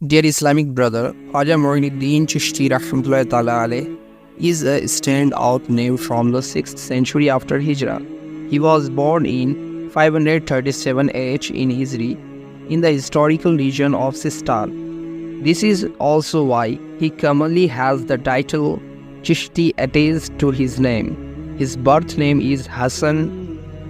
Dear Islamic brother, Khwaja Muinuddin Chishti Rahmatullahi Ta'ala alayh is a standout name from the 6th century after Hijrah. He was born in 537 AH in Hijri in the historical region of Sistan. This is also why he commonly has the title Chishti attached to his name. His birth name is Hassan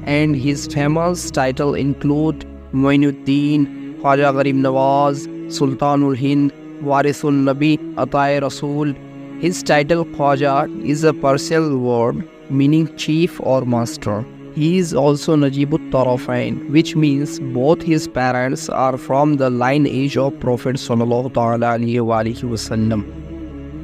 and his famous title include Muinuddin, Khwaja Gharib Nawaz, Sultanul Hind, Warisul Nabi, Atai Rasul. His title Khwaja is a Persian word meaning chief or master. He is also Najibut Tarafain, which means both his parents are from the lineage of Prophet Sallallahu Alaihi Wasallam.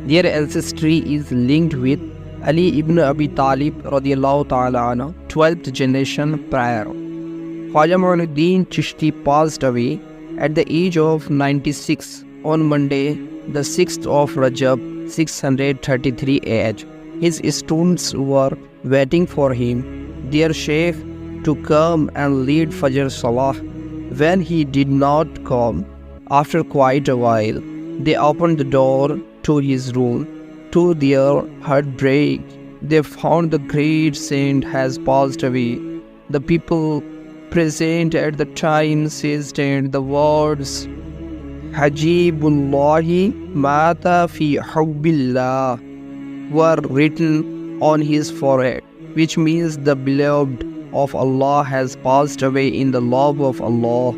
Their ancestry is linked with Ali ibn Abi Talib radiallahu ta'ala anhu, 12th generation prior. Khwaja Muinuddin Chishti passed away at the age of 96 on Monday, the 6th of Rajab, 633 AH. His students were waiting for him, their sheikh, to come and lead Fajr Salah. When he did not come, after quite a while, they opened the door to his room. To their heartbreak, they found the great saint has passed away. The people present at the time seized and the words Hajibullahi Mata fi Hubbillah were written on his forehead, which means the beloved of Allah has passed away in the love of Allah.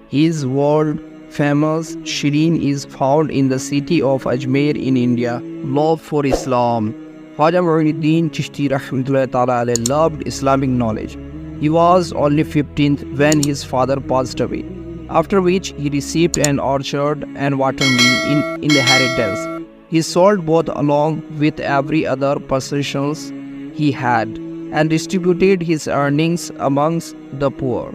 His world famous Shireen is found in the city of Ajmal in India. Love for Islam. Khwaja Muinuddin Chishti Rahmatullahi Ta'ala alayh loved Islamic knowledge. He was only 15th when his father passed away, after which he received an orchard and watermill in inheritance. He sold both along with every other possessions he had and distributed his earnings amongst the poor.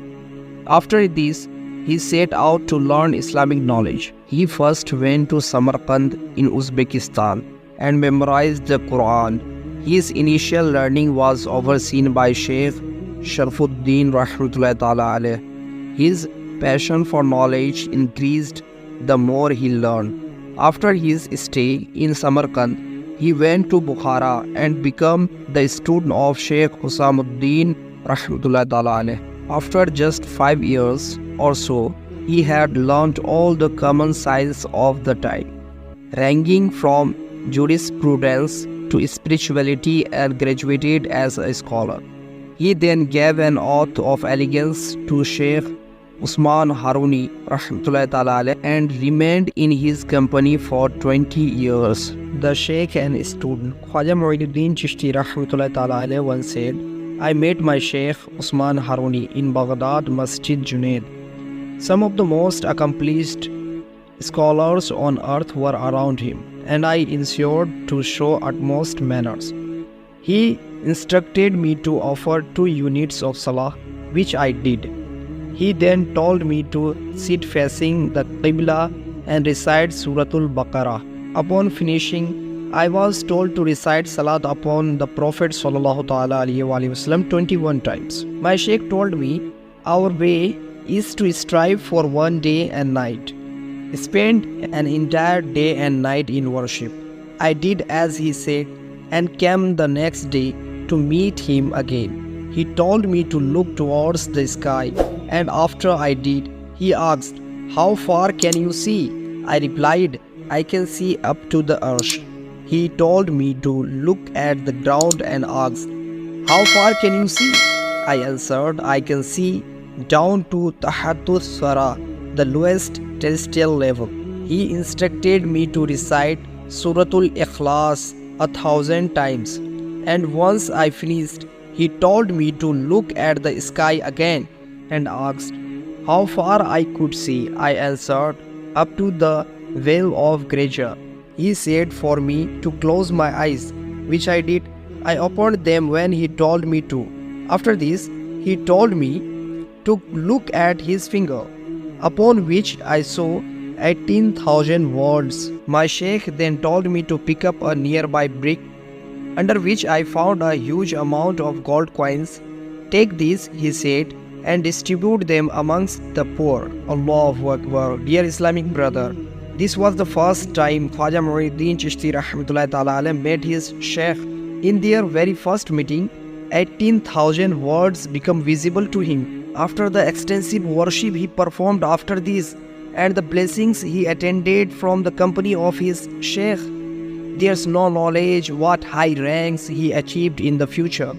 After this, he set out to learn Islamic knowledge. He first went to Samarkand in Uzbekistan and memorized the Quran. His initial learning was overseen by Sheikh Sharfuddin Rahmatullahi Ta'ala alayh. His passion for knowledge increased the more he learned. After his stay in Samarkand, he went to Bukhara and became the student of Sheikh Husamuddin Rahmatullahi Ta'ala alayh. After just 5 years or so, he had learnt all the common science of the time, ranging from jurisprudence to spirituality, and graduated as a scholar. He then gave an oath of allegiance to Sheikh Usman Haruni Rahmatullahi Ta'ala alayh and remained in his company for 20 years. The Sheikh and student Khwaja Muinuddin Chishti Rahmatullahi Ta'ala alayh once said, I met my Sheikh Usman Haruni in Baghdad Masjid Junaid. Some of the most accomplished scholars on earth were around him, and I ensured to show utmost manners. He instructed me to offer 2 units of salah, which I did. He then told me to sit facing the Qibla and recite Suratul Baqarah. Upon finishing, I was told to recite salat upon the Prophet ﷺ 21 times. My Sheikh told me, our way is to strive for one day and night. Spend an entire day and night in worship. I did as he said and came the next day to meet him again. He told me to look towards the sky, and after I did, he asked, how far can you see? I replied, I can see up to the earth. He told me to look at the ground and asked, how far can you see? I answered, I can see down to Tahatus Sara, the lowest terrestrial level. He instructed me to recite Suratul Ikhlas 1,000 times, and once I finished, he told me to look at the sky again and asked how far I could see. I answered, up to the veil of grandeur. He said for me to close my eyes, which I did. I opened them when he told me to. After this, he told me to look at his finger, upon which I saw 18,000 words. My sheikh then told me to pick up a nearby brick, under which I found a huge amount of gold coins. Take these, he said, and distribute them amongst the poor. Allahu Akbar. Dear Islamic brother, This was the first time Khwaja Muinuddin Chishti Rahmatullahi Ta'ala alayhi met his Sheikh. In their very first meeting, 18,000 words become visible to him. After the extensive worship he performed after this and the blessings he attended from the company of his Sheikh, there's no knowledge what high ranks he achieved in the future.